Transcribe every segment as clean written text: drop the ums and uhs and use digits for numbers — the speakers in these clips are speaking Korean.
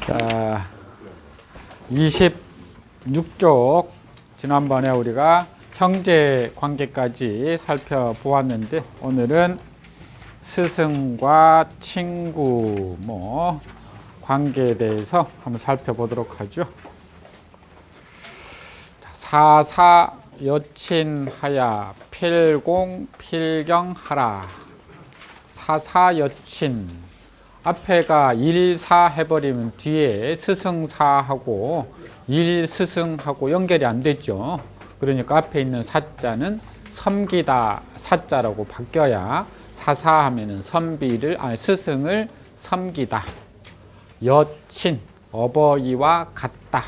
자, 26쪽 지난번에 우리가 형제 관계까지 살펴보았는데 오늘은 스승과 친구 관계에 대해서 한번 살펴보도록 하죠. 사사 여친하야 필공 필경하라. 사사 여친, 앞에가 일사 해버리면 뒤에 스승사하고 일스승하고 연결이 안 되죠. 그러니까 앞에 있는 사자는 섬기다 사자라고 바뀌어야 사사하면은 스승을 섬기다. 여친, 어버이와 같다.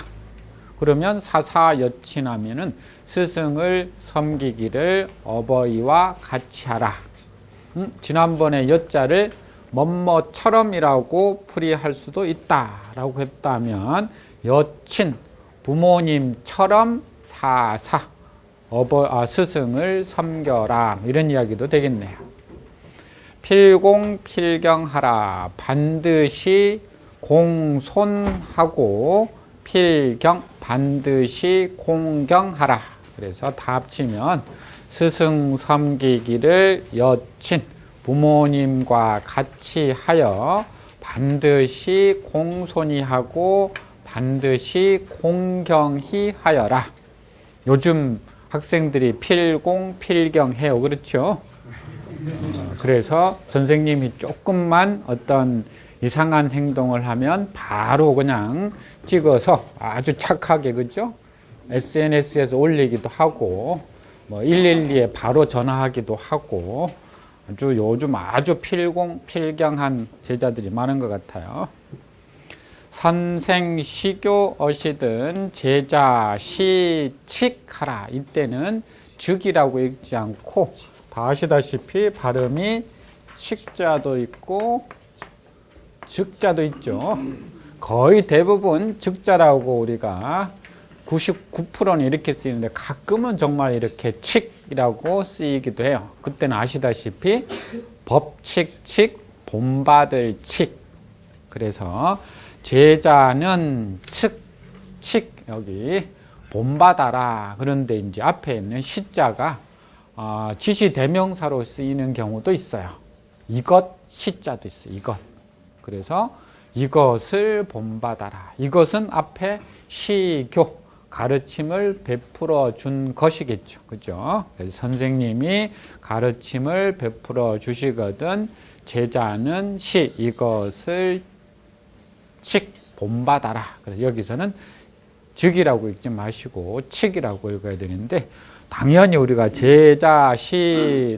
그러면 사사 여친하면은 스승을 섬기기를 어버이와 같이 하라. 지난번에 여자를 뭐뭐처럼이라고 풀이할 수도 있다라고 했다면 여친, 부모님처럼 사사, 스승을 섬겨라 이런 이야기도 되겠네요. 필공 필경하라. 반드시 공손하고 필경, 반드시 공경하라. 그래서 다 합치면 스승 섬기기를 여친, 부모님과 같이 하여 반드시 공손히 하고 반드시 공경히 하여라. 요즘 학생들이 필공, 필경 해요. 그렇죠? 그래서 선생님이 조금만 어떤 이상한 행동을 하면 바로 그냥 찍어서 아주 착하게, 그죠? SNS에서 올리기도 하고 112에 바로 전화하기도 하고 요즘 아주 필공, 필경한 제자들이 많은 것 같아요. 선생 시교 어시든 제자 시칙하라. 이때는 즉이라고 읽지 않고 다 아시다시피 발음이 식자도 있고 즉자도 있죠. 거의 대부분 즉자라고 우리가 99%는 이렇게 쓰이는데 가끔은 정말 이렇게 칙이라고 쓰이기도 해요. 그때는 아시다시피 법칙 칙, 본받을 칙. 그래서 제자는 칙 여기 본받아라. 그런데 이제 앞에 있는 시자가 지시대명사로 쓰이는 경우도 있어요. 이것 시자도 있어요. 이것. 그래서 이것을 본받아라. 이것은 앞에 시교, 가르침을 베풀어 준 것이겠죠. 그죠? 그래서 선생님이 가르침을 베풀어 주시거든 제자는 이것을 칙, 본받아라. 그래서 여기서는 즉이라고 읽지 마시고 칙이라고 읽어야 되는데 당연히 우리가 제자,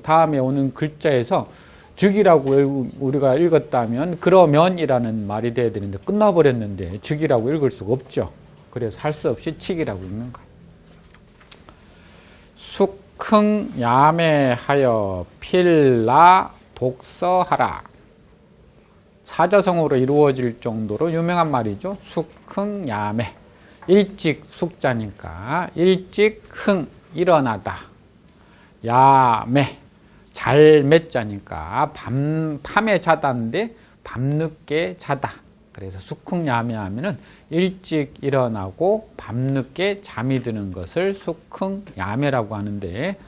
다음에 오는 글자에서 즉이라고 우리가 읽었다면 그러면이라는 말이 돼야 되는데 끝나버렸는데 즉이라고 읽을 수가 없죠. 그래서 할 수 없이 칙이라고 읽는 거예요. 숙흥 야매하여 필라 독서하라. 사자성어로 이루어질 정도로 유명한 말이죠. 숙흥 야매. 일찍 숙자니까 일찍 흥, 일어나다. 야매. 잘 맺자니까 밤에 자다인데 밤늦게 자다. 그래서 숙흥야매 하면은 일찍 일어나고 밤늦게 잠이 드는 것을 숙흥야매라고 하는데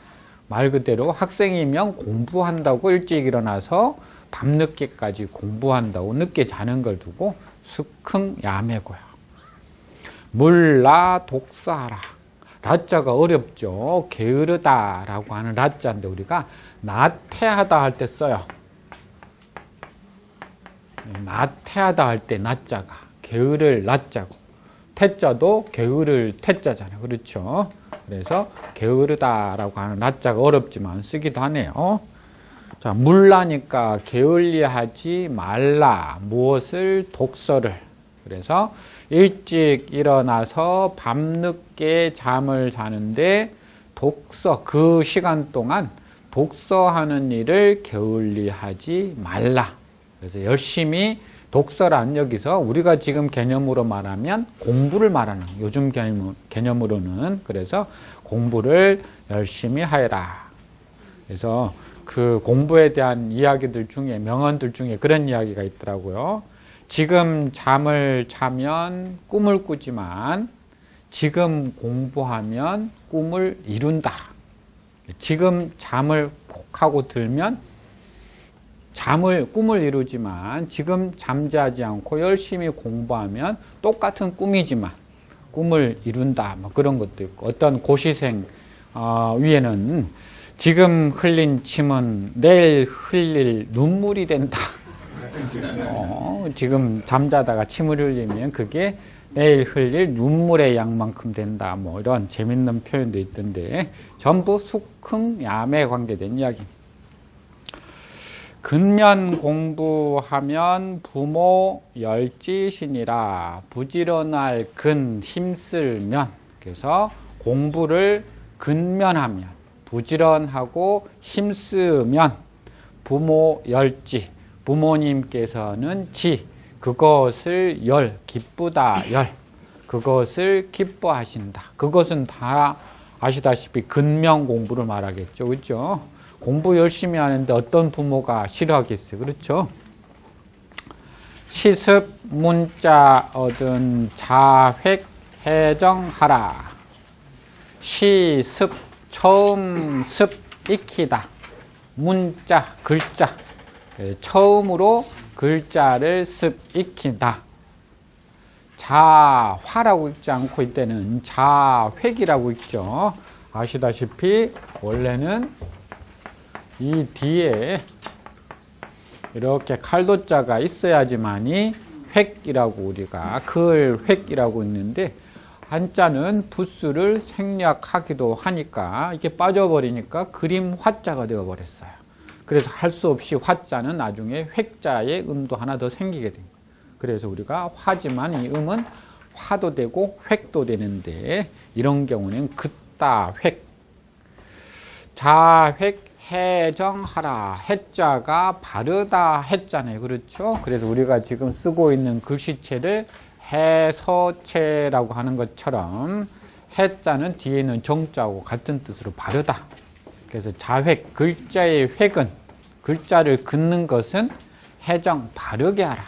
말 그대로 학생이면 공부한다고 일찍 일어나서 밤늦게까지 공부한다고 늦게 자는 걸 두고 숙흥야매고요. 물라 독서하라. 라자가 어렵죠. 게으르다라고 하는 라자인데 우리가 나태하다 할 때 써요. 나태하다 할 때 나자가 게으를 나자고 태자도 게으를 태자잖아요. 그렇죠? 그래서 게으르다라고 하는 나자가 어렵지만 쓰기도 하네요. 자, 물라니까 게을리하지 말라. 무엇을? 독서를. 그래서 일찍 일어나서 밤늦게 잠을 자는데 독서, 그 시간 동안 독서하는 일을 게을리하지 말라. 그래서 열심히 독서란 여기서 우리가 지금 개념으로 말하면 공부를 말하는 요즘 개념으로는 그래서 공부를 열심히 하여라. 그래서 그 공부에 대한 이야기들 중에 명언들 중에 그런 이야기가 있더라고요. 지금 잠을 자면 꿈을 꾸지만 지금 공부하면 꿈을 이룬다. 지금 잠을 콕 하고 들면 꿈을 이루지만 지금 잠자지 않고 열심히 공부하면 똑같은 꿈이지만 꿈을 이룬다. 뭐 그런 것도 있고, 어떤 고시생 위에는 지금 흘린 침은 내일 흘릴 눈물이 된다. 지금 잠자다가 침을 흘리면 그게 내일 흘릴 눈물의 양만큼 된다. 뭐 이런 재밌는 표현도 있던데 전부 숙흥야매에 관계된 이야기입니다. 근면 공부하면 부모 열지신이라 부지런할 근 힘쓸면. 그래서 공부를 근면하면 부지런하고 힘쓰면 부모 열지, 부모님께서는 그것을 기쁘다 그것을 기뻐하신다. 그것은 다 아시다시피 근면 공부를 말하겠죠. 그렇죠? 공부 열심히 하는데 어떤 부모가 싫어하겠어요. 그렇죠? 시습 문자 얻은 자획 해정하라. 시습 처음 습 익히다. 문자 글자 처음으로 글자를 습 익힌다. 자화라고 읽지 않고 이때는 자획이라고 읽죠. 아시다시피 원래는 이 뒤에 이렇게 칼도자가 있어야지만이 획이라고 우리가 글획이라고 있는데 한자는 부수를 생략하기도 하니까 이게 빠져버리니까 그림 화자가 되어버렸어요. 그래서 할 수 없이 화자는 나중에 획자의 음도 하나 더 생기게 된 거예요. 그래서 우리가 화지만 이 음은 화도 되고 획도 되는데 이런 경우는 그따 획. 자획 해정하라. 해자가 바르다 해자네요. 그렇죠? 그래서 우리가 지금 쓰고 있는 글씨체를 해서체라고 하는 것처럼 해자는 뒤에 있는 정자하고 같은 뜻으로 바르다. 그래서 자획, 글자의 획은 글자를 긋는 것은 해정, 바르게 하라.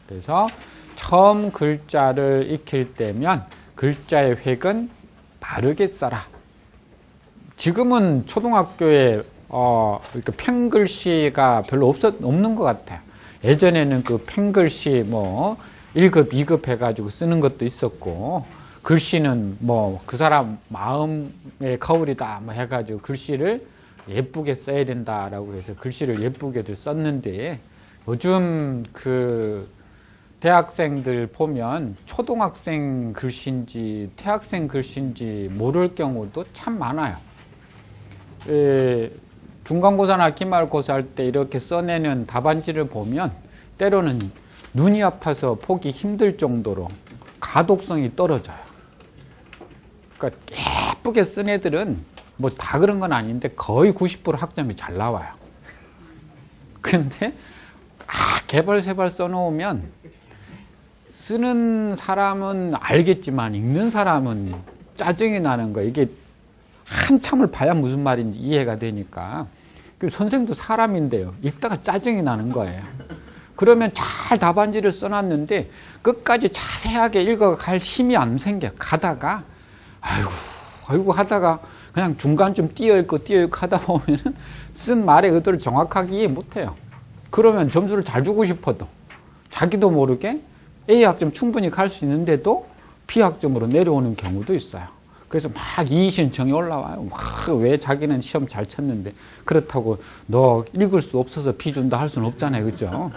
그래서 처음 글자를 익힐 때면 글자의 획은 바르게 써라. 지금은 초등학교에 이렇게 펜글씨가 별로 없는 것 같아요. 예전에는 그 펜글씨 1급, 2급 해가지고 쓰는 것도 있었고, 글씨는 그 사람 마음의 거울이다 해가지고 글씨를 예쁘게 써야 된다라고 해서 글씨를 예쁘게들 썼는데, 요즘 그 대학생들 보면 초등학생 글씨인지 대학생 글씨인지 모를 경우도 참 많아요. 중간고사나 기말고사 할 때 이렇게 써내는 답안지를 보면 때로는 눈이 아파서 보기 힘들 정도로 가독성이 떨어져요. 그러니까 예쁘게 쓴 애들은 다 그런 건 아닌데 거의 90% 학점이 잘 나와요. 근데 개벌새벌 써놓으면 쓰는 사람은 알겠지만 읽는 사람은 짜증이 나는 거예요. 이게 한참을 봐야 무슨 말인지 이해가 되니까. 선생도 사람인데요. 읽다가 짜증이 나는 거예요. 그러면 잘 답안지를 써놨는데 끝까지 자세하게 읽어갈 힘이 안 생겨. 가다가 아이고 하다가 그냥 중간쯤 띄어읽고 하다 보면 쓴 말의 의도를 정확하게 이해 못해요. 그러면 점수를 잘 주고 싶어도 자기도 모르게 A학점 충분히 갈 수 있는데도 B학점으로 내려오는 경우도 있어요. 그래서 막 이의신청이 올라와요. 왜 자기는 시험 잘 쳤는데. 그렇다고 너 읽을 수 없어서 B 준다 할 수는 없잖아요. 그죠?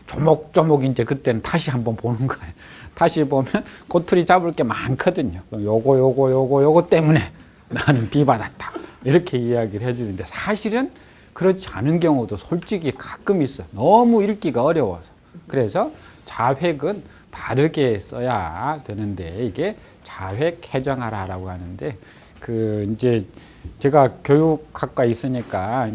조목조목 이제 그때는 다시 한번 보는 거예요. 다시 보면 꼬투리 잡을 게 많거든요. 요거 때문에 나는 B 받았다. 이렇게 이야기를 해주는데 사실은 그렇지 않은 경우도 솔직히 가끔 있어요. 너무 읽기가 어려워서. 그래서 자획은 바르게 써야 되는데 이게 자획 해정하라라고 하는데 이제 제가 교육학과에 있으니까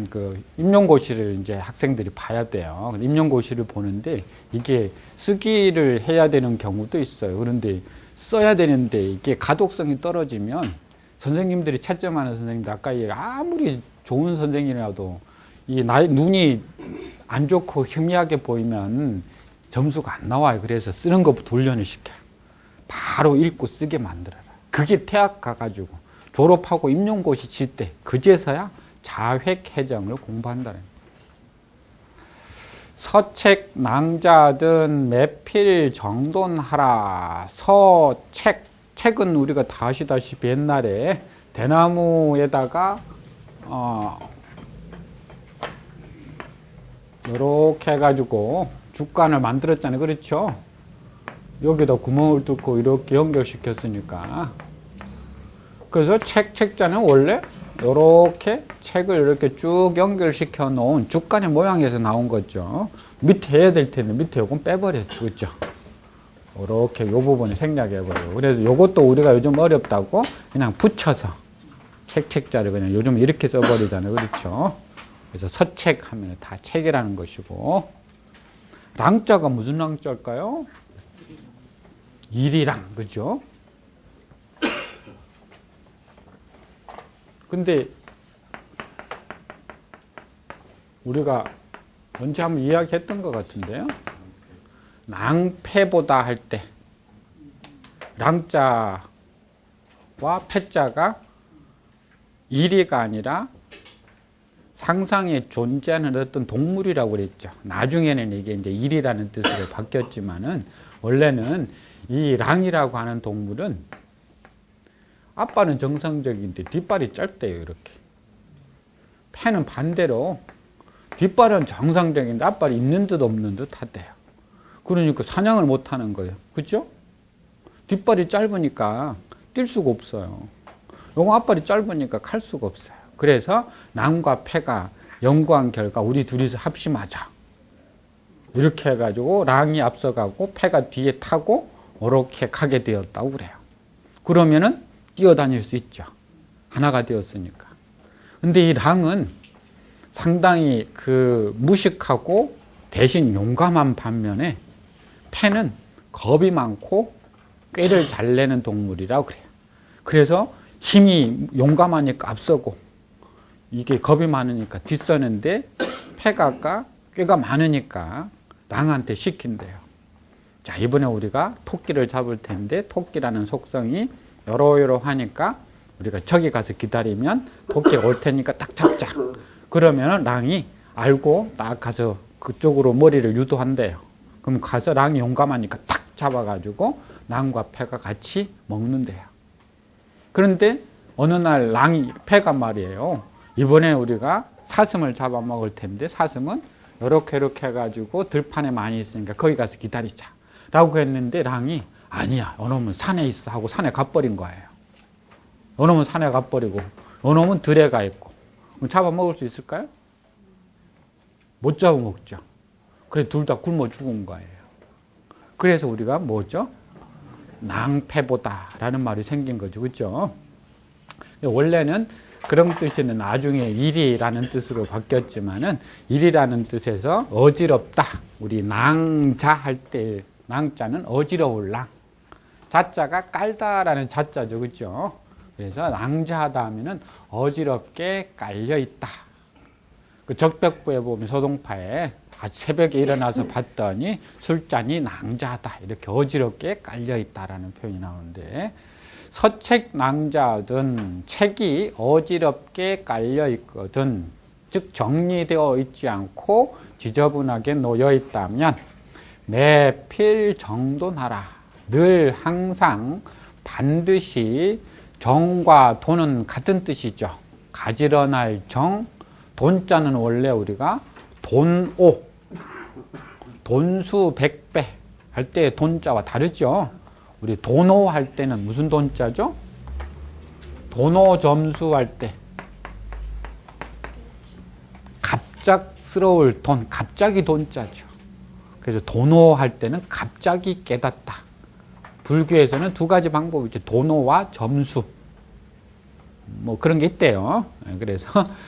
임용고시를 이제 학생들이 봐야 돼요. 임용고시를 보는데 이게 쓰기를 해야 되는 경우도 있어요. 그런데 써야 되는데 이게 가독성이 떨어지면 선생님들이 채점하는 선생님들 아까 아무리 좋은 선생이라도 이 눈이 안 좋고 희미하게 보이면 점수가 안 나와요. 그래서 쓰는 것부터 훈련을 시켜요. 바로 읽고 쓰게 만들어라. 그게 대학 가가지고 졸업하고 임용고시 칠 때 그제서야 자획해정을 공부한다는 거예요. 서책 낭자든 매필 정돈하라. 서책, 책은 우리가 다 아시다시피 옛날에 대나무에다가 이렇게 해가지고 죽간을 만들었잖아요. 그렇죠? 여기다 구멍을 뚫고 이렇게 연결시켰으니까. 그래서 책자는 원래 이렇게 책을 이렇게 쭉 연결시켜 놓은 죽간의 모양에서 나온 거죠. 밑에 해야 될 텐데 밑에 요건 빼버렸죠. 그렇죠? 이렇게 요 부분을 생략해버려요. 그래서 요것도 우리가 요즘 어렵다고 그냥 붙여서 책자를 그냥 요즘 이렇게 써버리잖아요. 그렇죠? 그래서 서책 하면 다 책이라는 것이고, 랑자가 무슨 랑자일까요? 일이랑, 그죠? 근데 우리가 언제 한번 이야기했던 것 같은데요. 낭패보다 할 때 랑자와 패자가 일이가 아니라 상상에 존재하는 어떤 동물이라고 그랬죠. 나중에는 이게 이제 일이라는 뜻으로 바뀌었지만은 원래는 이 랑이라고 하는 동물은 앞발은 정상적인데 뒷발이 짧대요. 이렇게. 패는 반대로 뒷발은 정상적인데 앞발이 있는 듯 없는 듯 하대요. 그러니까 사냥을 못 하는 거예요. 그죠? 뒷발이 짧으니까 뛸 수가 없어요. 요거 앞발이 짧으니까 칼 수가 없어요. 그래서 랑과 패가 연구한 결과 우리 둘이서 합심하자. 이렇게 해가지고 랑이 앞서가고 패가 뒤에 타고 이렇게 가게 되었다고 그래요. 그러면은 뛰어다닐 수 있죠. 하나가 되었으니까. 근데 이 랑은 상당히 무식하고 대신 용감한 반면에 패는 겁이 많고 꾀를 잘 내는 동물이라고 그래요. 그래서 힘이 용감하니까 앞서고 이게 겁이 많으니까 뒷서는데 패가 꾀가 많으니까 랑한테 시킨대요. 자, 이번에 우리가 토끼를 잡을 텐데 토끼라는 속성이 요러요러하니까 우리가 저기 가서 기다리면 토끼가 올 테니까 딱 잡자. 그러면 랑이 알고 딱 가서 그쪽으로 머리를 유도한대요. 그럼 가서 랑이 용감하니까 딱 잡아가지고 랑과 패가 같이 먹는데요. 그런데 어느 날 패가 말이에요. 이번에 우리가 사슴을 잡아먹을 텐데 사슴은 이렇게 해가지고 들판에 많이 있으니까 거기 가서 기다리자 라고 했는데 랑이 아니야, 요놈은 산에 있어 하고 산에 가버린 거예요. 요놈은 산에 가버리고 요놈은 들에 가 있고. 잡아먹을 수 있을까요? 못 잡아먹죠. 그래서 둘 다 굶어 죽은 거예요. 그래서 우리가 뭐죠? 낭패보다 라는 말이 생긴 거죠. 그렇죠? 원래는 그런 뜻에는 나중에 일이라는 뜻으로 바뀌었지만은 일이라는 뜻에서 어지럽다. 우리 낭자 할 때 낭자는 어지러울 낭. 자자가 깔다라는 자자죠. 그렇죠? 그래서 낭자하다 하면은 어지럽게 깔려 있다. 그 적벽부에 보면 소동파에 새벽에 일어나서 봤더니 술잔이 낭자하다. 이렇게 어지럽게 깔려 있다라는 표현이 나오는데, 서책 낭자든 책이 어지럽게 깔려 있거든, 즉 정리되어 있지 않고 지저분하게 놓여 있다면 매필 정돈하라. 늘 항상 반드시 정과 돈은 같은 뜻이죠. 가지런할 정, 돈자는 원래 우리가 돈오, 돈수 100배 할 때 돈자와 다르죠. 우리 돈오 할 때는 무슨 돈자죠? 돈오 점수 할 때 갑작스러울 돈, 갑자기 돈자죠. 그래서 돈오 할 때는 갑자기 깨닫다. 불교에서는 두 가지 방법이 있죠. 돈오와 점수. 뭐 그런 게 있대요. 그래서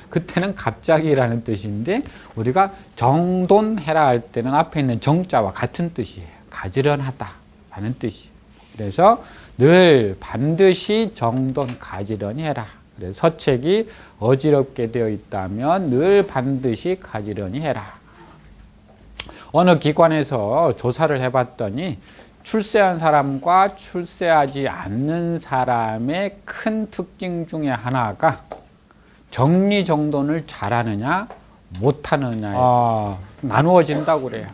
그때는 갑자기라는 뜻인데 우리가 정돈해라 할 때는 앞에 있는 정자와 같은 뜻이에요. 가지런하다 라는 뜻이에요. 그래서 늘 반드시 정돈 가지런히 해라. 그래서 서책이 어지럽게 되어 있다면 늘 반드시 가지런히 해라. 어느 기관에서 조사를 해봤더니 출세한 사람과 출세하지 않는 사람의 큰 특징 중에 하나가 정리정돈을 잘하느냐 못하느냐에 나누어진다고 그래요.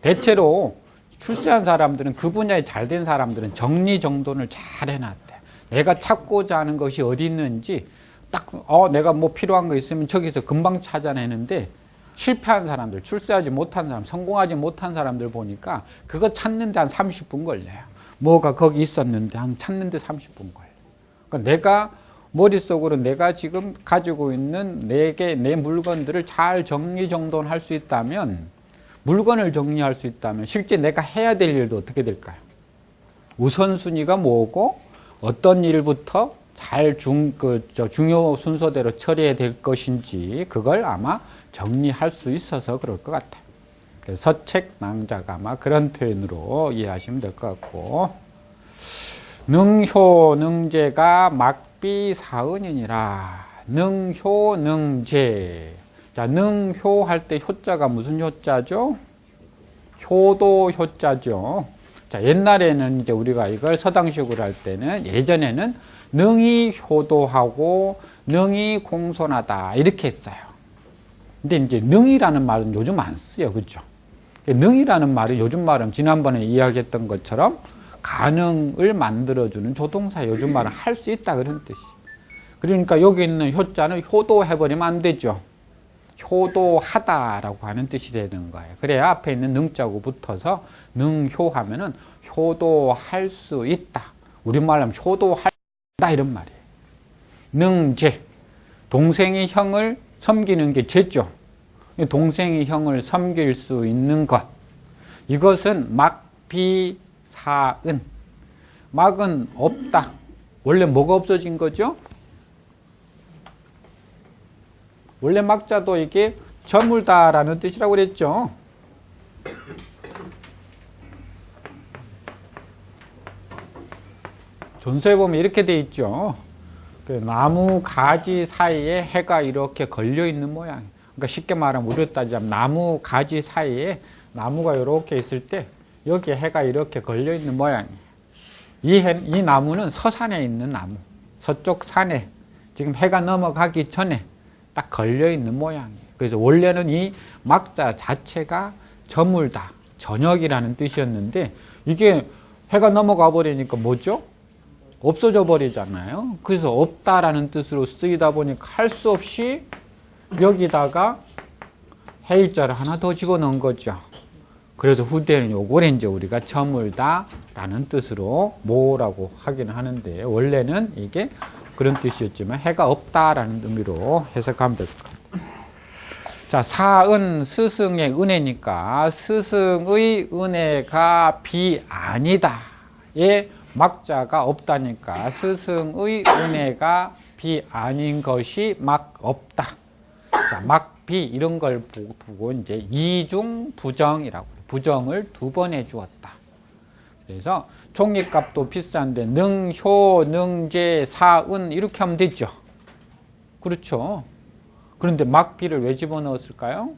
대체로 출세한 사람들은, 그 분야에 잘된 사람들은 정리정돈을 잘 해놨대. 내가 찾고자 하는 것이 어디 있는지 딱 내가 뭐 필요한 거 있으면 저기서 금방 찾아내는데, 실패한 사람들, 출세하지 못한 사람, 성공하지 못한 사람들 보니까 그거 찾는데 한 30분 걸려요. 뭐가 거기 있었는데 한 찾는데 30분 걸려요. 그러니까 내가 머릿속으로 내가 지금 가지고 있는 내 물건들을 잘 정리정돈할 수 있다면, 물건을 정리할 수 있다면 실제 내가 해야 될 일도 어떻게 될까요? 우선순위가 뭐고 어떤 일부터 잘 중요 순서대로 처리해야 될 것인지 그걸 아마 정리할 수 있어서 그럴 것 같아요. 서책낭자가 아마 그런 표현으로 이해하시면 될 것 같고, 능효능제가 막비사은이니라. 능효능제. 자, 능효할 때 효자가 무슨 효자죠? 효도 효자죠. 자, 옛날에는 이제 우리가 이걸 서당식으로 할 때는, 예전에는 능히 효도하고 능히 공손하다 이렇게 했어요. 근데 이제 능이라는 말은 요즘 안 써요. 그죠? 능이라는 말은 요즘 말은 지난번에 이야기했던 것처럼 가능을 만들어주는 조동사, 요즘 말은 할 수 있다 그런 뜻이. 그러니까 여기 있는 효자는 효도해버리면 안 되죠. 효도하다라고 하는 뜻이 되는 거예요. 그래야 앞에 있는 능자고 붙어서 능효하면은 효도할 수 있다. 우리말로 하면 효도할 수 있다 이런 말이에요. 능제. 동생이 형을 섬기는 게 죄죠. 동생이 형을 섬길 수 있는 것. 이것은 막비사은. 막은 없다. 원래 뭐가 없어진 거죠? 원래 막자도 이게 저물다라는 뜻이라고 그랬죠. 전서에 보면 이렇게 돼 있죠. 나무 가지 사이에 해가 이렇게 걸려 있는 모양. 그러니까 쉽게 말하면 우리로 따지자면 나무 가지 사이에 나무가 이렇게 있을 때 여기에 해가 이렇게 걸려 있는 모양이에요. 이 나무는 서산에 있는 나무. 서쪽 산에 지금 해가 넘어가기 전에 딱 걸려 있는 모양이에요. 그래서 원래는 이 막자 자체가 저물다, 저녁이라는 뜻이었는데 이게 해가 넘어가 버리니까 뭐죠? 없어져 버리잖아요. 그래서 없다라는 뜻으로 쓰이다 보니까 할 수 없이 여기다가 해일자를 하나 더 집어넣은 거죠. 그래서 후대는 요걸 이제 우리가 저물다라는 뜻으로 뭐라고 하기는 하는데, 원래는 이게 그런 뜻이었지만 해가 없다라는 의미로 해석하면 될 것 같아요. 자, 사은, 스승의 은혜니까 스승의 은혜가 비 아니다. 예, 막자가 없다니까 스승의 은혜가 비 아닌 것이 막 없다. 자, 막비 이런 걸 보고 이제 이중 부정이라고 해요. 부정을 두 번 해주었다. 그래서 종이값도 비싼데 능효, 능제, 사은 이렇게 하면 되죠. 그렇죠. 그런데 막비를 왜 집어넣었을까요?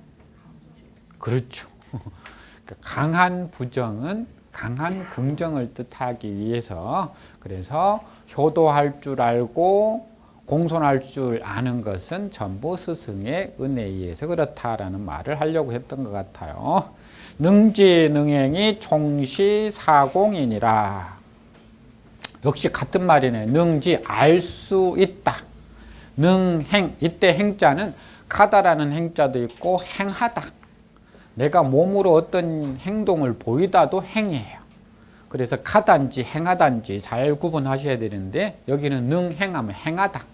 그렇죠. 강한 부정은 강한 긍정을 뜻하기 위해서, 그래서 효도할 줄 알고 공손할 줄 아는 것은 전부 스승의 은혜에 의해서 그렇다라는 말을 하려고 했던 것 같아요. 능지능행이 총시사공이니라. 역시 같은 말이네. 능지 알 수 있다. 능행, 이때 행자는 가다라는 행자도 있고 행하다. 내가 몸으로 어떤 행동을 보이다도 행이에요. 그래서 가단지 행하단지 잘 구분하셔야 되는데, 여기는 능행하면 행하다.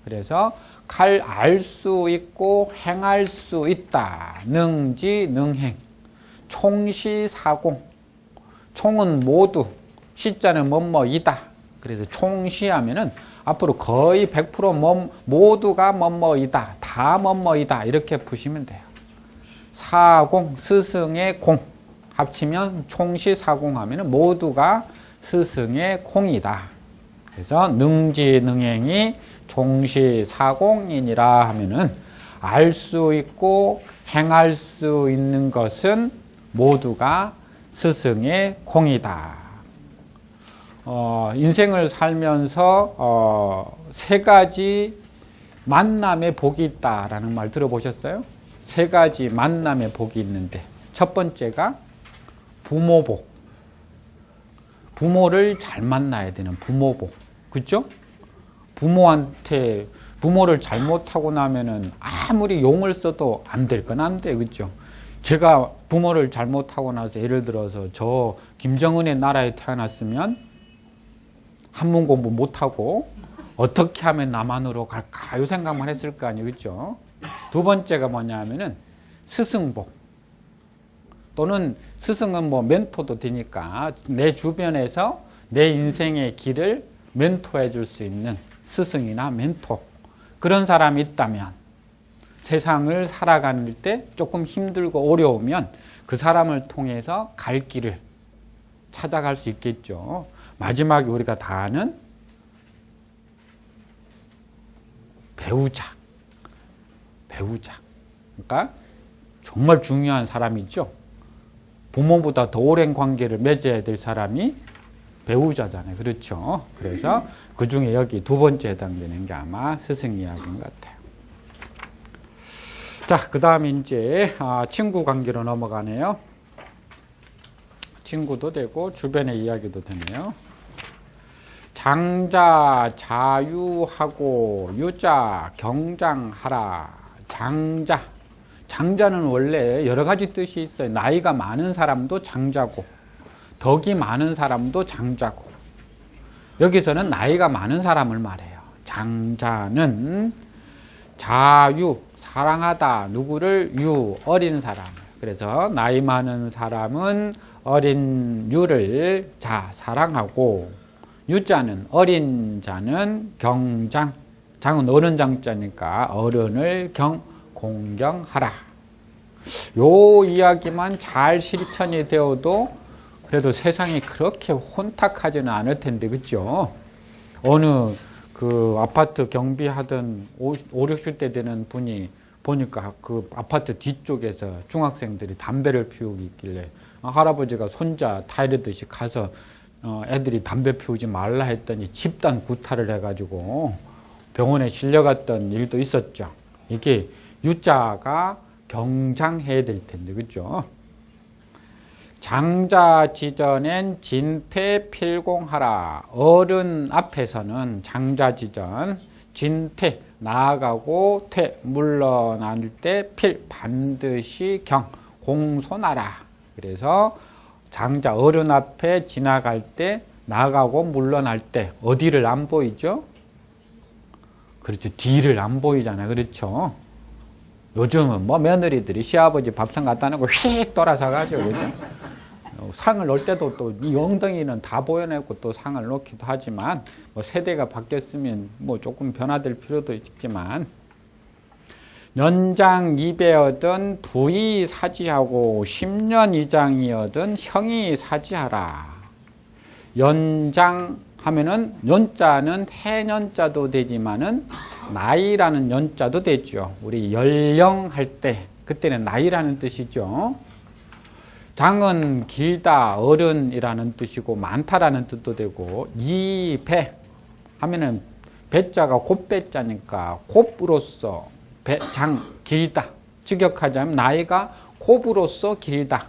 그래서 칼 알 수 있고 행할 수 있다. 능지 능행. 총시사공. 총은 모두, 시자는 뭐뭐이다. 그래서 총시하면은 앞으로 거의 100% 모두가 뭐뭐이다. 다 뭐뭐이다. 이렇게 푸시면 돼요. 사공, 스승의 공. 합치면 총시사공하면 모두가 스승의 공이다. 그래서 능지능행이 총시사공이니라 하면은 알 수 있고 행할 수 있는 것은 모두가 스승의 공이다. 인생을 살면서 세 가지 만남의 복이 있다라는 말 들어보셨어요? 세 가지 만남의 복이 있는데 첫 번째가 부모복. 부모를 잘 만나야 되는 부모복. 그죠? 부모를 잘못하고 나면은 아무리 용을 써도 안 될 건 안 돼. 그죠? 제가 부모를 잘못하고 나서 예를 들어서 저 김정은의 나라에 태어났으면 한문 공부 못하고 어떻게 하면 남한으로 갈까 이 생각만 했을 거 아니에요. 그죠? 두 번째가 뭐냐면은 스승복. 또는 스승은 뭐 멘토도 되니까 내 주변에서 내 인생의 길을 멘토해 줄 수 있는 스승이나 멘토. 그런 사람이 있다면 세상을 살아갈 때 조금 힘들고 어려우면 그 사람을 통해서 갈 길을 찾아갈 수 있겠죠. 마지막에 우리가 다 아는 배우자. 그러니까 정말 중요한 사람이죠. 부모보다 더 오랜 관계를 맺어야 될 사람이 배우자잖아요. 그렇죠. 그래서 그 중에 여기 두 번째 해당되는 게 아마 스승 이야기인 것 같아요. 자, 그 다음에 이제 친구 관계로 넘어가네요. 친구도 되고 주변의 이야기도 되네요. 장자 자유하고 유자 경장하라. 장자는 원래 여러 가지 뜻이 있어요. 나이가 많은 사람도 장자고 덕이 많은 사람도 장자고 여기서는 나이가 많은 사람을 말해요. 장자는 자유, 사랑하다. 누구를? 어린 사람을. 그래서 나이 많은 사람은 어린 유를 사랑하고 유자는 어린 자는 경장. 장은 어른 장자니까 어른을 공경하라. 요 이야기만 잘 실천이 되어도 그래도 세상이 그렇게 혼탁하지는 않을 텐데, 그죠? 어느 그 아파트 경비하던 5, 60대 되는 분이 보니까 그 아파트 뒤쪽에서 중학생들이 담배를 피우고 있길래 할아버지가 손자 타이르듯이 가서 애들이 담배 피우지 말라 했더니 집단 구타를 해가지고 병원에 실려갔던 일도 있었죠. 이게 유자가 경장해야 될 텐데, 그죠? 장자지전엔 진퇴필공하라. 어른 앞에서는 장자지전, 진퇴 나아가고 퇴 물러날 때 필 반드시 공손하라. 그래서 장자 어른 앞에 지나갈 때 나아가고 물러날 때 어디를 안 보이죠? 그렇죠. 뒤를 안 보이잖아요. 그렇죠. 요즘은 뭐 며느리들이 시아버지 밥상 갖다 놓고 휙 돌아서 가죠. 그죠? 상을 놓을 때도 또 이 엉덩이는 다 보여내고 또 상을 놓기도 하지만 뭐 세대가 바뀌었으면 뭐 조금 변화될 필요도 있지만 연장 2배여든 부이 사지하고 10년 이장이여든 형이 사지하라. 연장 하면은 연자는 해년자도 되지만은 나이라는 연자도 되죠. 우리 연령할 때 그때는 나이라는 뜻이죠. 장은 길다, 어른이라는 뜻이고 많다라는 뜻도 되고 이배 하면은 배자가 곱배자니까 곱으로서 장 길다. 직역하자면 나이가 곱으로서 길다.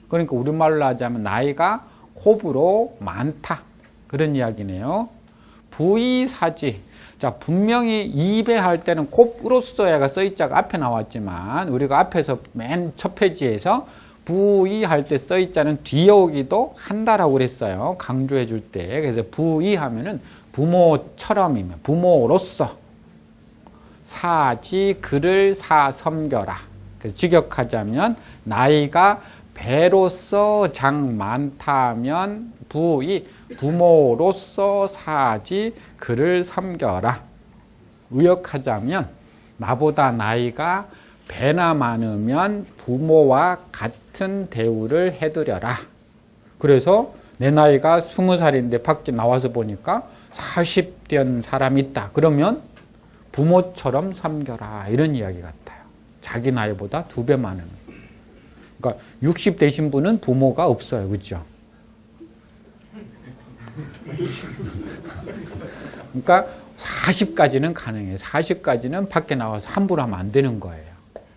그러니까 우리말로 하자면 나이가 곱으로 많다. 그런 이야기네요. 부의사지. 자, 분명히 이배할 때는 곱으로서야가 써있자가 앞에 나왔지만 우리가 앞에서 맨 첫 페이지에서 부의할 때 써있자는 뒤에 오기도 한다라고 그랬어요. 강조해 줄 때. 그래서 부의하면은 부모처럼이면 부모로서 사지 그를 사섬겨라. 그래서 직역하자면 나이가 배로서 장 많다면 부의 부모로서 사지 그를 섬겨라. 의역하자면 나보다 나이가 배나 많으면 부모와 같은 대우를 해드려라. 그래서 내 나이가 20살인데 밖에 나와서 보니까 40된 사람이 있다. 그러면 부모처럼 섬겨라. 이런 이야기 같아요. 자기 나이보다 2배 많은 거예요. 그러니까 60 되신 분은 부모가 없어요. 그렇죠? 그러니까 40까지는 가능해요. 40까지는 밖에 나와서 함부로 하면 안 되는 거예요.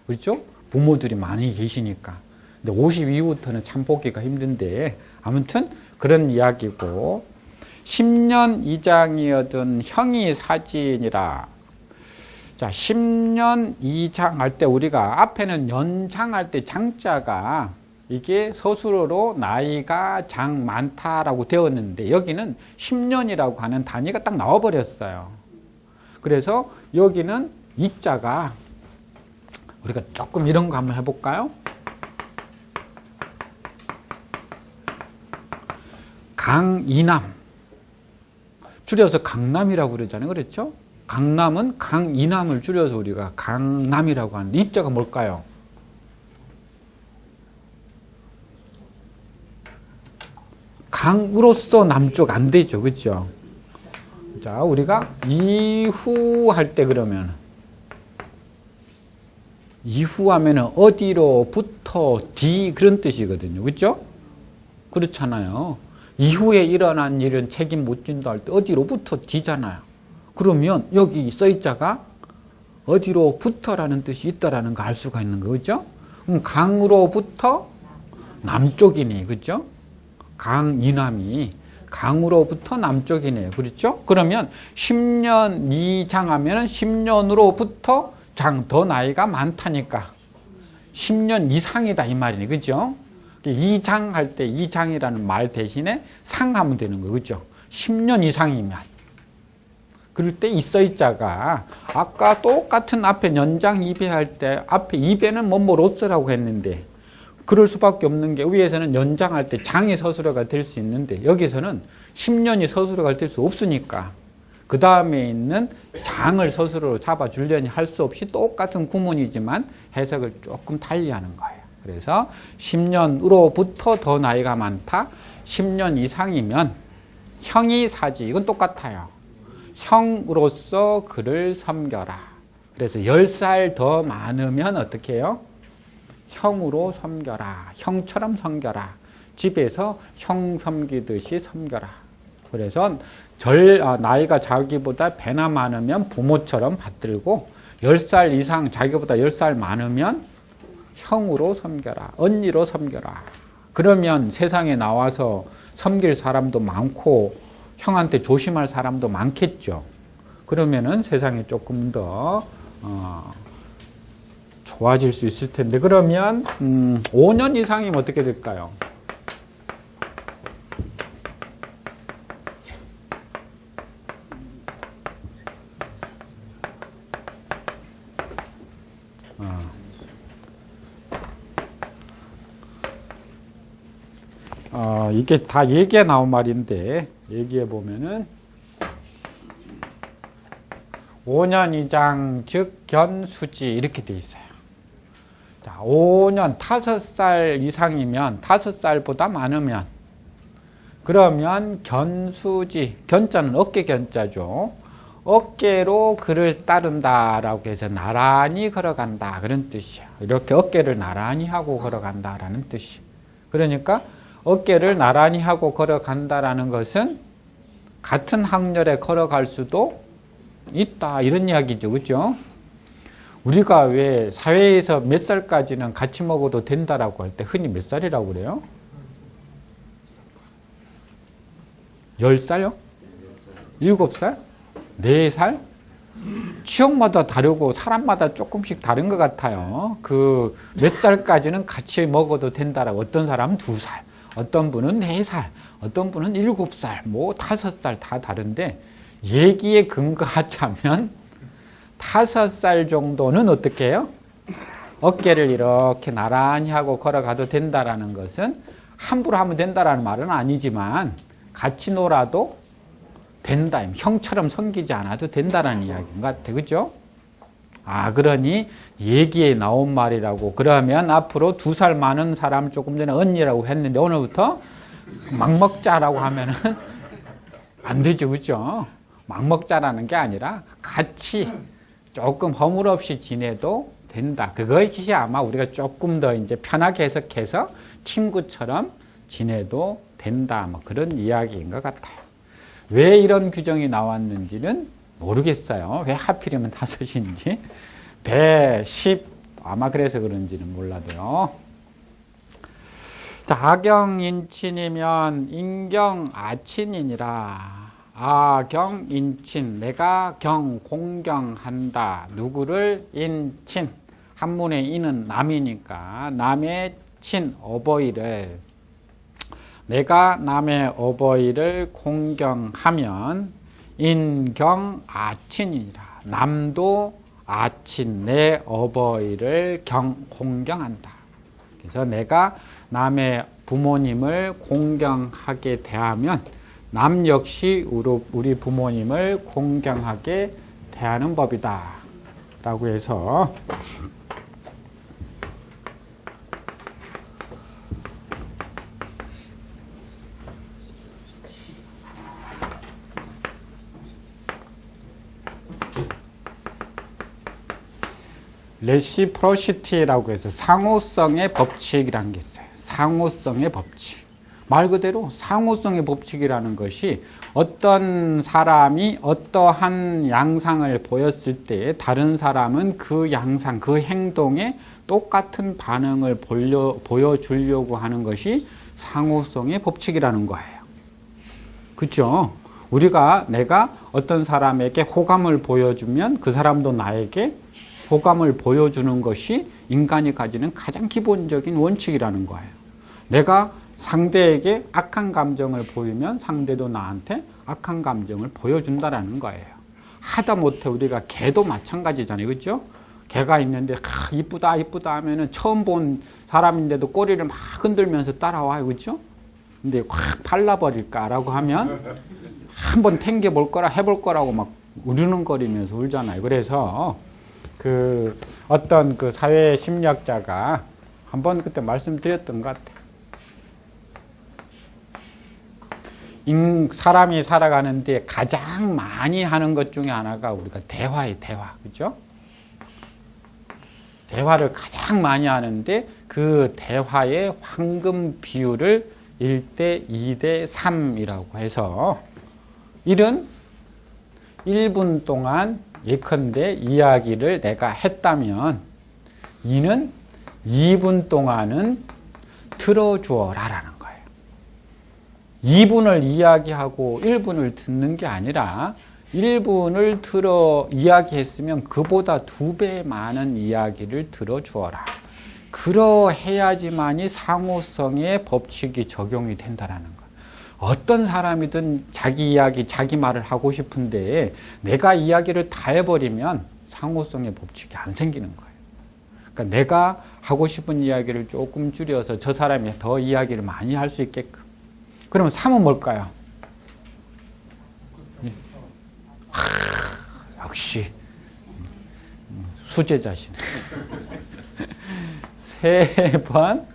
그렇죠? 부모들이 많이 계시니까. 근데 50 이후부터는 참 보기가 힘든데 아무튼 그런 이야기고 10년 이장이어든 형이 사진이라. 자, 10년 이장할 때 우리가 앞에는 연장할 때 장자가 이게 서술어로 나이가 장 많다라고 되었는데 여기는 10년이라고 하는 단위가 딱 나와버렸어요. 그래서 여기는 이자가 우리가 조금 이런 거 한번 해볼까요? 강이남 줄여서 강남이라고 그러잖아요. 그렇죠? 강남은 강이남을 줄여서 우리가 강남이라고 하는 이자가 뭘까요? 강으로서 남쪽 안 되죠. 그렇죠? 자, 우리가 이후 할 때 그러면 이후 하면은 어디로부터 뒤 그런 뜻이거든요. 그렇죠? 그렇잖아요. 이후에 일어난 일은 책임 못 진다 할 때 어디로부터 뒤잖아요. 그러면 여기 써있자가 어디로부터라는 뜻이 있다라는 거 알 수가 있는 거죠. 그럼 강으로부터 남쪽이니, 그렇죠? 강이남이 강으로부터 남쪽이네요. 그렇죠? 그러면 10년 이장하면 10년으로부터 장, 더 나이가 많다니까 10년 이상이다 이 말이네. 그죠? 이장 할 때 이장이라는 말 대신에 상하면 되는 거예요. 그죠? 10년 이상이면. 그럴 때 있어있자가 아까 똑같은 앞에 연장 2배 할 때 앞에 2배는 뭐뭐로서라고 했는데 그럴 수밖에 없는 게 위에서는 연장할 때 장이 서술어가 될 수 있는데 여기서는 10년이 서술어가 될 수 없으니까 그 다음에 있는 장을 서술어로 잡아주려니 할 수 없이 똑같은 구문이지만 해석을 조금 달리하는 거예요. 그래서 10년으로부터 더 나이가 많다. 10년 이상이면 형이 사지. 이건 똑같아요. 형으로서 그를 섬겨라. 그래서 10살 더 많으면 어떻게 해요? 형으로 섬겨라. 형처럼 섬겨라. 집에서 형 섬기듯이 섬겨라. 그래서 나이가 자기보다 배나 많으면 부모처럼 받들고 10살 이상 자기보다 10살 많으면 형으로 섬겨라. 언니로 섬겨라. 그러면 세상에 나와서 섬길 사람도 많고 형한테 조심할 사람도 많겠죠. 그러면은 세상이 조금 더 좋아질 수 있을 텐데 그러면 5년 이상이면 어떻게 될까요? 이게 다 얘기에 나온 말인데 얘기해 보면은 5년 이장 즉 견수지 이렇게 돼 있어요. 자, 5년 5살 이상이면 5살보다 많으면 그러면 견수지 견자는 어깨 견자죠. 어깨로 그를 따른다라고 해서 나란히 걸어간다 그런 뜻이에요. 이렇게 어깨를 나란히 하고 걸어간다라는 뜻이. 그러니까 어깨를 나란히 하고 걸어간다라는 것은 같은 학렬에 걸어갈 수도 있다 이런 이야기죠. 그렇죠? 우리가 왜 사회에서 몇 살까지는 같이 먹어도 된다라고 할 때 흔히 몇 살이라고 그래요? 10살요? 7살? 4살? 지역마다 다르고 사람마다 조금씩 다른 것 같아요. 그 몇 살까지는 같이 먹어도 된다라고 어떤 사람은 2살, 어떤 분은 4살, 어떤 분은 7살, 뭐 5살 다 다른데 얘기에 근거하자면 5살 정도는 어떻게 해요? 어깨를 이렇게 나란히 하고 걸어가도 된다라는 것은 함부로 하면 된다라는 말은 아니지만 같이 놀아도 된다. 형처럼 섬기지 않아도 된다라는 이야기인 것 같아. 그죠? 그러니 얘기에 나온 말이라고. 그러면 앞으로 2살 많은 사람 조금 전에 언니라고 했는데 오늘부터 막 먹자라고 하면은 안 되죠. 그죠? 막 먹자라는 게 아니라 같이 조금 허물없이 지내도 된다. 그것이 아마 우리가 조금 더 이제 편하게 해석해서 친구처럼 지내도 된다. 뭐 그런 이야기인 것 같아요. 왜 이런 규정이 나왔는지는 모르겠어요. 왜 하필이면 5인지. 배, 10, 아마 그래서 그런지는 몰라도요. 자, 아경인친이면 인경아친이니라. 아경인친, 내가 공경한다. 누구를? 인친. 한문의 인은 남이니까 남의 친, 어버이를, 내가 남의 어버이를 공경하면 인경아친이니라. 남도 아친, 내 어버이를 공경한다. 그래서 내가 남의 부모님을 공경하게 대하면 남 역시 우리 부모님을 공경하게 대하는 법이다. 라고 해서 레시프로시티라고 해서 상호성의 법칙이라는 게 있어요. 상호성의 법칙. 말 그대로 상호성의 법칙이라는 것이 어떤 사람이 어떠한 양상을 보였을 때 다른 사람은 그 양상, 그 행동에 똑같은 반응을 보여주려고 하는 것이 상호성의 법칙이라는 거예요. 그렇죠? 내가 어떤 사람에게 호감을 보여주면 그 사람도 나에게 호감을 보여주는 것이 인간이 가지는 가장 기본적인 원칙이라는 거예요. 내가 상대에게 악한 감정을 보이면 상대도 나한테 악한 감정을 보여준다라는 거예요. 하다못해 우리가 개도 마찬가지잖아요. 그렇죠? 개가 있는데 이쁘다 이쁘다 하면은 처음 본 사람인데도 꼬리를 막 흔들면서 따라와요. 그렇죠? 근데 확 발라버릴까라고 하면 한번 탱겨볼 거라 해볼 거라고 막 우르릉거리면서 울잖아요. 그래서 어떤 사회 심리학자가 한번 그때 말씀드렸던 것 같아요. 사람이 살아가는데 가장 많이 하는 것 중에 하나가 우리가 대화예요, 대화. 그죠? 대화를 가장 많이 하는데 그 대화의 황금 비율을 1대 2대 3이라고 해서 1은 1분 동안 예컨대 이야기를 내가 했다면 2는 2분 동안은 들어주어라라는 거예요. 2분을 이야기하고 1분을 듣는 게 아니라 1분을 이야기했으면 그보다 2배 많은 이야기를 들어주어라. 그러해야지만이 상호성의 법칙이 적용이 된다라는 거예요. 어떤 사람이든 자기 이야기, 자기 말을 하고 싶은데 내가 이야기를 다 해버리면 상호성의 법칙이 안 생기는 거예요. 그러니까 내가 하고 싶은 이야기를 조금 줄여서 저 사람이 더 이야기를 많이 할 수 있게끔. 그러면 3은 뭘까요? 역시 수제자시네. 3번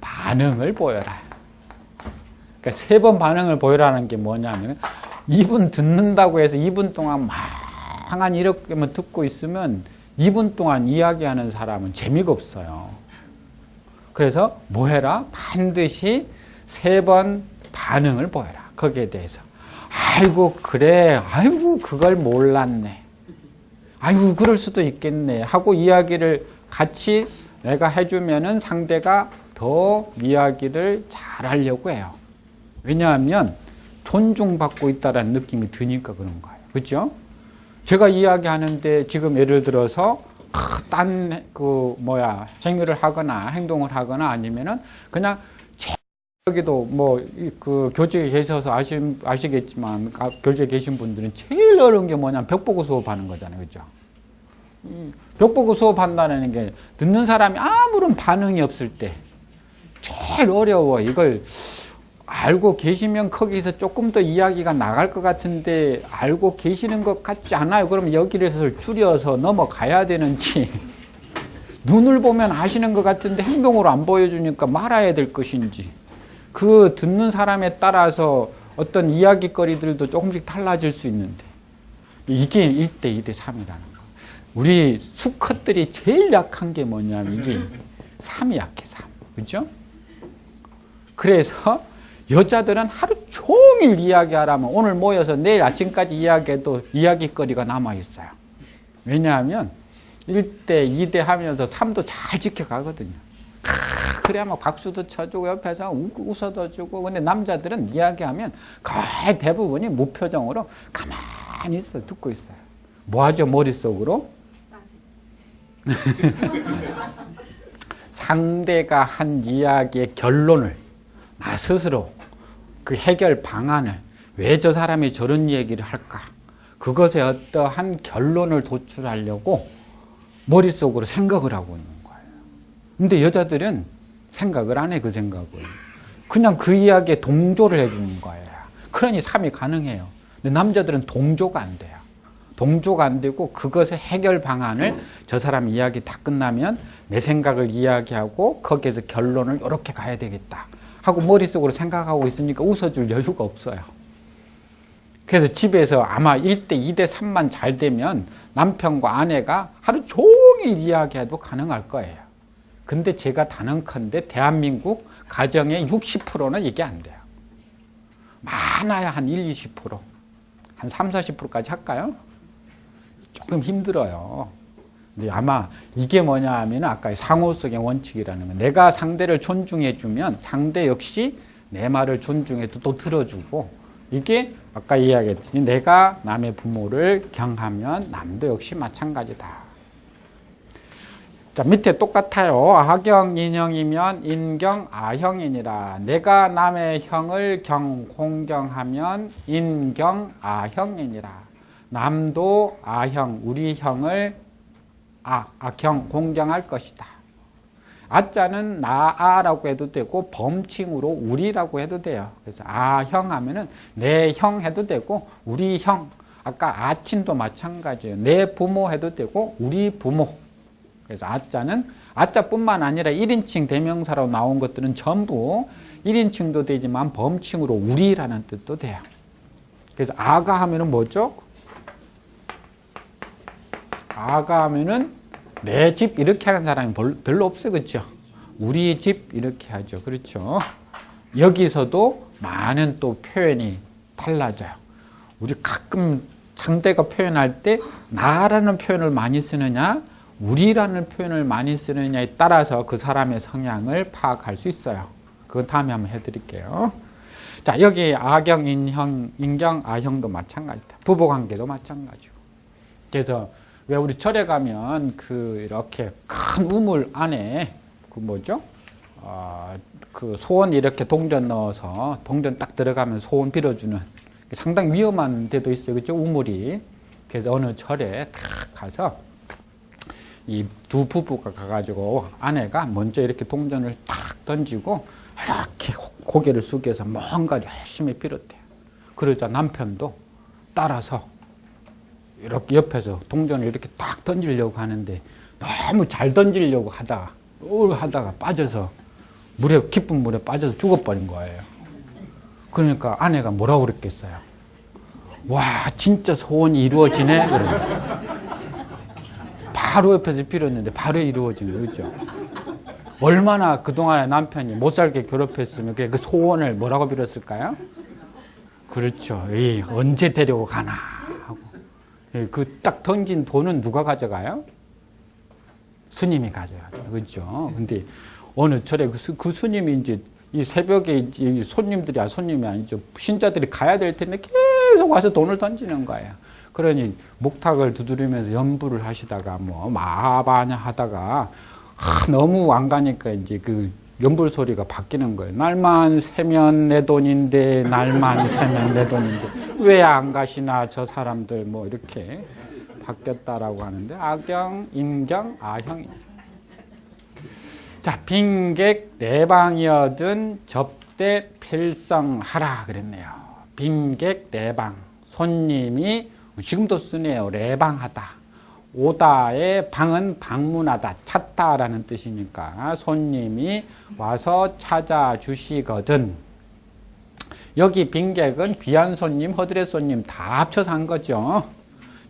반응을 보여라. 그러니까 3번 반응을 보여라는 게 뭐냐면 2분 듣는다고 해서 2분 동안 망한 이렇게만 듣고 있으면 2분 동안 이야기하는 사람은 재미가 없어요. 그래서 뭐 해라? 반드시 3번 반응을 보여라. 거기에 대해서. 아이고 그래. 아이고 그걸 몰랐네. 아이고 그럴 수도 있겠네. 하고 이야기를 같이 내가 해주면은 상대가 더 이야기를 잘하려고 해요. 왜냐하면 존중받고 있다는 느낌이 드니까 그런 거예요. 그렇죠? 제가 이야기하는데 지금 예를 들어서 행위를 하거나 행동을 하거나 아니면은 그냥 여기도 교재에 계셔서 아시겠지만 교재에 계신 분들은 제일 어려운 게 뭐냐면 벽 보고 수업하는 거잖아요. 그렇죠? 벽 보고 수업한다는 게 듣는 사람이 아무런 반응이 없을 때 제일 어려워. 이걸 알고 계시면 거기서 조금 더 이야기가 나갈 것 같은데 알고 계시는 것 같지 않아요. 그럼 여기를 줄여서 넘어가야 되는지 눈을 보면 아시는 것 같은데 행동으로 안 보여주니까 말아야 될 것인지 그 듣는 사람에 따라서 어떤 이야기거리들도 조금씩 달라질 수 있는데 이게 1대 2대 3이라는 거. 우리 수컷들이 제일 약한 게 뭐냐면 이게 삼이 약해, 삼. 그죠? 그래서 여자들은 하루 종일 이야기하라면 오늘 모여서 내일 아침까지 이야기해도 이야기거리가 남아있어요. 왜냐하면 1대, 2대 하면서 3도 잘 지켜가거든요. 그래야 막 박수도 쳐주고 옆에서 웃어도 주고. 근데 남자들은 이야기하면 거의 대부분이 무표정으로 가만히 있어, 듣고 있어요. 뭐 하죠, 머릿속으로? 상대가 한 이야기의 결론을 나 스스로 그 해결 방안을 왜 저 사람이 저런 얘기를 할까? 그것에 어떠한 결론을 도출하려고 머릿속으로 생각을 하고 있는 거예요. 근데 여자들은 생각을 안 해, 그 생각을. 그냥 그 이야기에 동조를 해주는 거예요. 그러니 삶이 가능해요. 근데 남자들은 동조가 안 돼요. 동조가 안 되고 그것의 해결 방안을 저 사람 이야기 다 끝나면 내 생각을 이야기하고 거기에서 결론을 이렇게 가야 되겠다 하고 머릿속으로 생각하고 있으니까 웃어줄 여유가 없어요. 그래서 집에서 아마 1대, 2대, 3만 잘 되면 남편과 아내가 하루 종일 이야기해도 가능할 거예요. 근데 제가 단언컨대 대한민국 가정의 60%는 이게 안 돼요. 많아야 한 1, 20%, 한 3, 40%까지 할까요? 조금 힘들어요. 근데 아마 이게 뭐냐 하면 아까 상호성의 원칙이라는 거. 내가 상대를 존중해주면 상대 역시 내 말을 존중해도 또 들어주고, 이게 아까 이야기했더니 내가 남의 부모를 경하면 남도 역시 마찬가지다. 자, 밑에 똑같아요. 아경 인형이면 인경 아형이니라. 내가 남의 형을 공경하면 인경 아형이니라. 남도 아형, 우리 형을 악형 공경할 것이다. 아자는 나아라고 해도 되고 범칭으로 우리라고 해도 돼요. 그래서 아형 하면은 내 형 해도 되고 우리 형, 아까 아친도 마찬가지예요. 내 부모 해도 되고 우리 부모. 그래서 아자는 아자뿐만 아니라 1인칭 대명사로 나온 것들은 전부 1인칭도 되지만 범칭으로 우리라는 뜻도 돼요. 그래서 아가 하면은 뭐죠? 아가 하면은 내 집 이렇게 하는 사람이 별로 없어요. 그렇죠? 우리 집 이렇게 하죠. 그렇죠? 여기서도 많은 또 표현이 달라져요. 우리 가끔 상대가 표현할 때 나라는 표현을 많이 쓰느냐 우리라는 표현을 많이 쓰느냐에 따라서 그 사람의 성향을 파악할 수 있어요. 그건 다음에 한번 해드릴게요. 자, 여기 아경, 인경, 아형도 마찬가지다. 부부관계도 마찬가지고. 그래서 왜 우리 절에 가면 이렇게 큰 우물 안에 그 소원 이렇게 동전 넣어서 동전 딱 들어가면 소원 빌어주는 상당히 위험한 데도 있어요. 그죠? 우물이. 그래서 어느 절에 딱 가서 이 두 부부가 가가지고 아내가 먼저 이렇게 동전을 딱 던지고 이렇게 고개를 숙여서 뭔가 열심히 빌었대요. 그러자 남편도 따라서 이렇게 옆에서 동전을 이렇게 딱 던지려고 하는데 너무 잘 던지려고 하다가 빠져서 깊은 물에 빠져서 죽어버린 거예요. 그러니까 아내가 뭐라고 그랬겠어요? 와, 진짜 소원이 이루어지네? 그러면. 바로 옆에서 빌었는데 바로 이루어진 거예요. 그죠? 얼마나 그동안에 남편이 못 살게 괴롭혔으면 그 소원을 뭐라고 빌었을까요? 그렇죠. 언제 데리고 가나 하고. 그 딱 던진 돈은 누가 가져가요? 스님이 가져가요. 그렇죠. 근데 어느 절에 그 스님이 이제 이 새벽에 이제 손님이 아니죠. 신자들이 가야 될 텐데 계속 와서 돈을 던지는 거예요. 그러니 목탁을 두드리면서 연부를 하시다가 마하바냐 하다가 너무 안 가니까 이제 그 연불 소리가 바뀌는 거예요. 날만 새면 내 돈인데 날만 새면 내 돈인데 왜 안 가시나 저 사람들 이렇게 바뀌었다라고 하는데 아경, 인경, 아형이죠. 자, 빈객 내방이어든 접대 필성하라 그랬네요. 빈객 내방, 손님이 지금도 쓰네요. 내방하다. 오다의 방은 방문하다, 찾다라는 뜻이니까 손님이 와서 찾아주시거든. 여기 빈객은 귀한 손님, 허드렛 손님 다 합쳐서 한 거죠.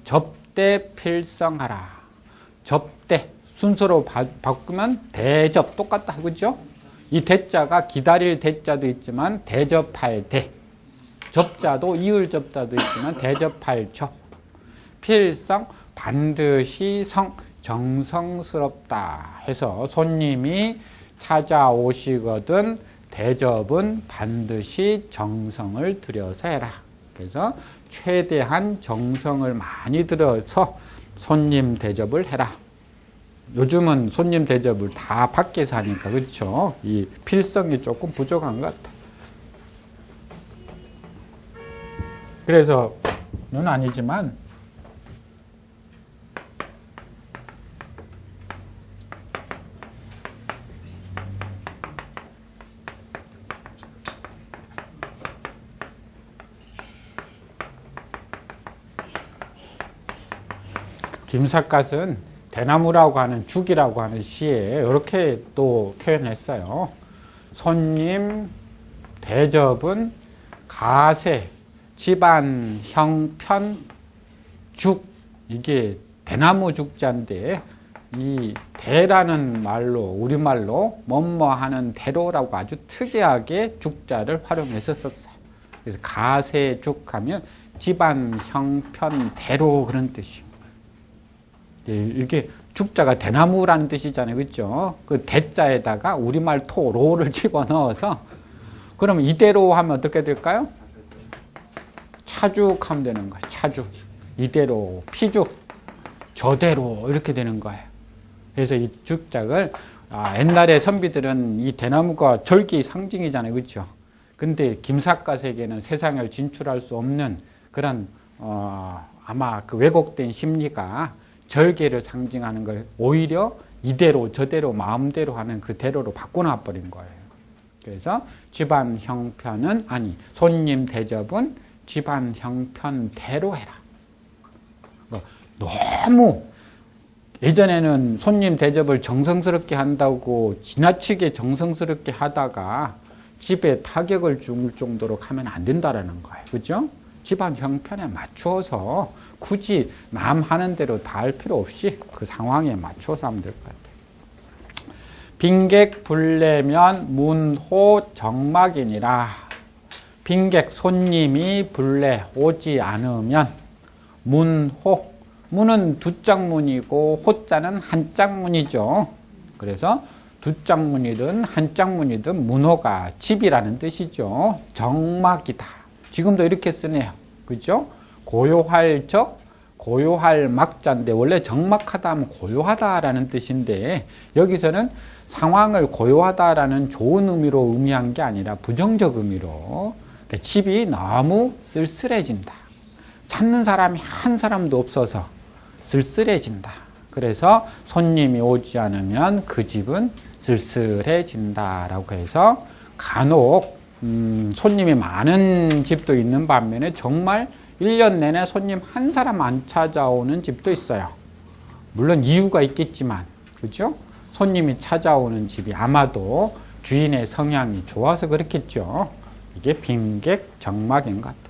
접대 필성하라. 접대. 순서로 바꾸면 대접. 똑같다. 그죠? 이 대자가 기다릴 대자도 있지만 대접할 대. 접자도 이을 접자도 있지만 대접할 접. 필성 반드시 정성스럽다 해서 손님이 찾아오시거든 대접은 반드시 정성을 들여서 해라. 그래서 최대한 정성을 많이 들여서 손님 대접을 해라. 요즘은 손님 대접을 다 밖에서 하니까 그렇죠. 이 필성이 조금 부족한 것 같아요. 그래서 는 아니지만 김삿갓은 대나무라고 하는 죽이라고 하는 시에 이렇게 또 표현했어요. 손님 대접은 가세 집안 형편 죽. 이게 대나무 죽자인데 이 대라는 말로 우리말로 뭐뭐 하는 대로라고 아주 특이하게 죽자를 활용해서 썼어요. 그래서 가세죽 하면 집안 형편 대로 그런 뜻이에요. 이게 죽자가 대나무라는 뜻이잖아요. 그렇죠? 그 대자에다가 우리말 토로를 집어넣어서 그러면 이대로 하면 어떻게 될까요? 차죽하면 되는 거예요. 차죽. 이대로, 피죽, 저대로 이렇게 되는 거예요. 그래서 이 죽작을 옛날에 선비들은 이 대나무가 절기 상징이잖아요. 그렇죠? 근데 김삿갓에게는 세상을 진출할 수 없는 그런 아마 그 왜곡된 심리가 절개를 상징하는 걸 오히려 이대로 저대로 마음대로 하는 그 대로로 바꿔놔 버린 거예요. 그래서 집안 형편은 아니 손님 대접은 집안 형편대로 해라. 너무 예전에는 손님 대접을 정성스럽게 한다고 지나치게 정성스럽게 하다가 집에 타격을 줄 정도로 하면 안 된다라는 거예요. 그죠? 집안 형편에 맞추어서 굳이 남 하는 대로 다 할 필요 없이 그 상황에 맞춰서 하면 될 것 같아요. 빈객 불내면 문호 정막이니라. 빈객 손님이 불내 오지 않으면 문호. 문은 두 짝문이고 호자는 한 짝문이죠. 그래서 두 짝문이든 한 짝문이든 문호가 집이라는 뜻이죠. 정막이다. 지금도 이렇게 쓰네요. 그죠? 고요할 적, 고요할 막자인데 원래 정막하다 하면 고요하다라는 뜻인데 여기서는 상황을 고요하다라는 좋은 의미로 의미한 게 아니라 부정적 의미로 그러니까 집이 너무 쓸쓸해진다. 찾는 사람이 한 사람도 없어서 쓸쓸해진다. 그래서 손님이 오지 않으면 그 집은 쓸쓸해진다라고 해서 간혹 손님이 많은 집도 있는 반면에 정말 1년 내내 손님 한 사람 안 찾아오는 집도 있어요. 물론 이유가 있겠지만 그죠? 손님이 찾아오는 집이 아마도 주인의 성향이 좋아서 그렇겠죠. 이게 빈객 정막인 것 같아요.